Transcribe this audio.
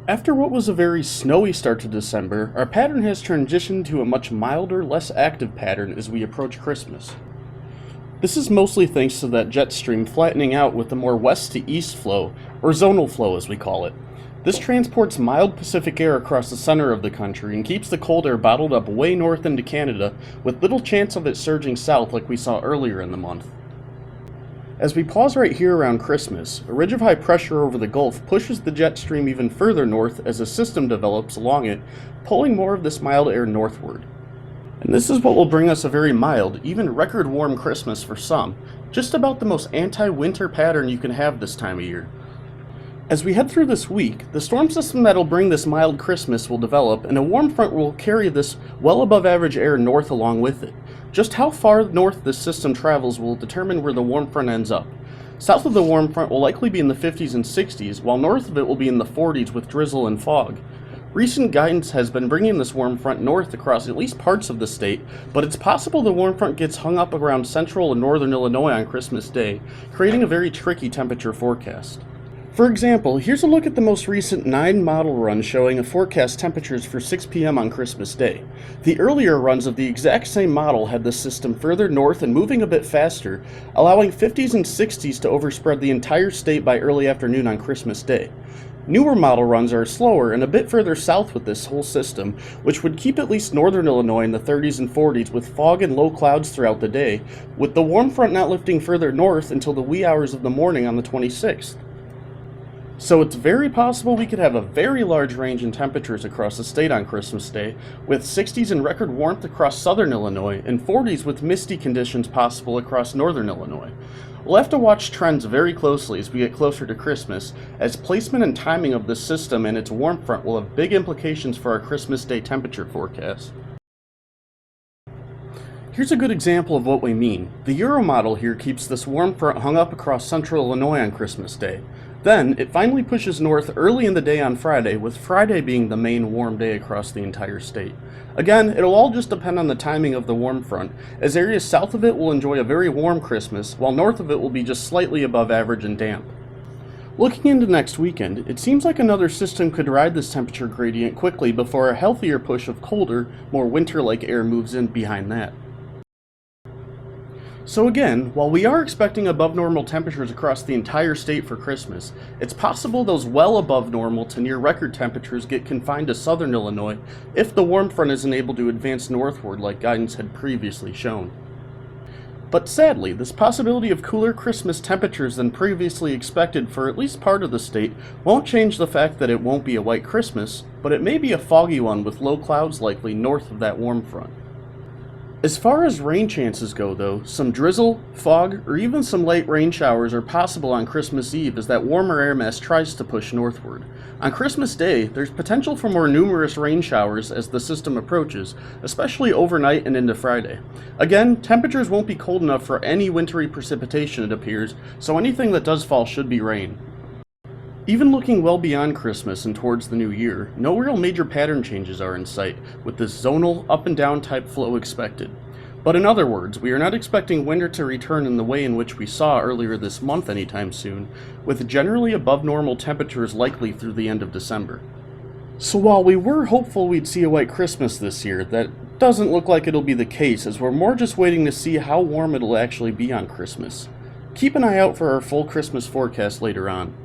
After what was a very snowy start to December, our pattern has transitioned to a much milder, less active pattern as we approach Christmas. This is mostly thanks to that jet stream flattening out with a more west to east flow, or zonal flow as we call it. This transports mild Pacific air across the center of the country and keeps the cold air bottled up way north into Canada with little chance of it surging south like we saw earlier in the month. As we pause right here around Christmas, a ridge of high pressure over the Gulf pushes the jet stream even further north as a system develops along it, pulling more of this mild air northward. And this is what will bring us a very mild, even record warm Christmas for some, just about the most anti-winter pattern you can have this time of year. As we head through this week, the storm system that'll bring this mild Christmas will develop, and a warm front will carry this well above average air north along with it. Just how far north this system travels will determine where the warm front ends up. South of the warm front will likely be in the 50s and 60s, while north of it will be in the 40s with drizzle and fog. Recent guidance has been bringing this warm front north across at least parts of the state, but it's possible the warm front gets hung up around central and northern Illinois on Christmas Day, creating a very tricky temperature forecast. For example, here's a look at the most recent 9 model run showing a forecast temperatures for 6 p.m. on Christmas Day. The earlier runs of the exact same model had the system further north and moving a bit faster, allowing 50s and 60s to overspread the entire state by early afternoon on Christmas Day. Newer model runs are slower and a bit further south with this whole system, which would keep at least northern Illinois in the 30s and 40s with fog and low clouds throughout the day, with the warm front not lifting further north until the wee hours of the morning on the 26th. So it's very possible we could have a very large range in temperatures across the state on Christmas Day, with 60s and record warmth across southern Illinois, and 40s with misty conditions possible across northern Illinois. We'll have to watch trends very closely as we get closer to Christmas, as placement and timing of this system and its warm front will have big implications for our Christmas Day temperature forecast. Here's a good example of what we mean. The Euro model here keeps this warm front hung up across central Illinois on Christmas Day. Then, it finally pushes north early in the day on Friday, with Friday being the main warm day across the entire state. Again, it'll all just depend on the timing of the warm front, as areas south of it will enjoy a very warm Christmas, while north of it will be just slightly above average and damp. Looking into next weekend, it seems like another system could ride this temperature gradient quickly before a healthier push of colder, more winter-like air moves in behind that. So again, while we are expecting above normal temperatures across the entire state for Christmas, it's possible those well above normal to near record temperatures get confined to southern Illinois if the warm front isn't able to advance northward like guidance had previously shown. But sadly, this possibility of cooler Christmas temperatures than previously expected for at least part of the state won't change the fact that it won't be a white Christmas, but it may be a foggy one with low clouds likely north of that warm front. As far as rain chances go though, some drizzle, fog, or even some light rain showers are possible on Christmas Eve as that warmer air mass tries to push northward. On Christmas Day, there's potential for more numerous rain showers as the system approaches, especially overnight and into Friday. Again, temperatures won't be cold enough for any wintry precipitation it appears, so anything that does fall should be rain. Even looking well beyond Christmas and towards the new year, no real major pattern changes are in sight, with this zonal up and down type flow expected. But in other words, we are not expecting winter to return in the way in which we saw earlier this month anytime soon, with generally above normal temperatures likely through the end of December. So while we were hopeful we'd see a white Christmas this year, that doesn't look like it'll be the case, as we're more just waiting to see how warm it'll actually be on Christmas. Keep an eye out for our full Christmas forecast later on.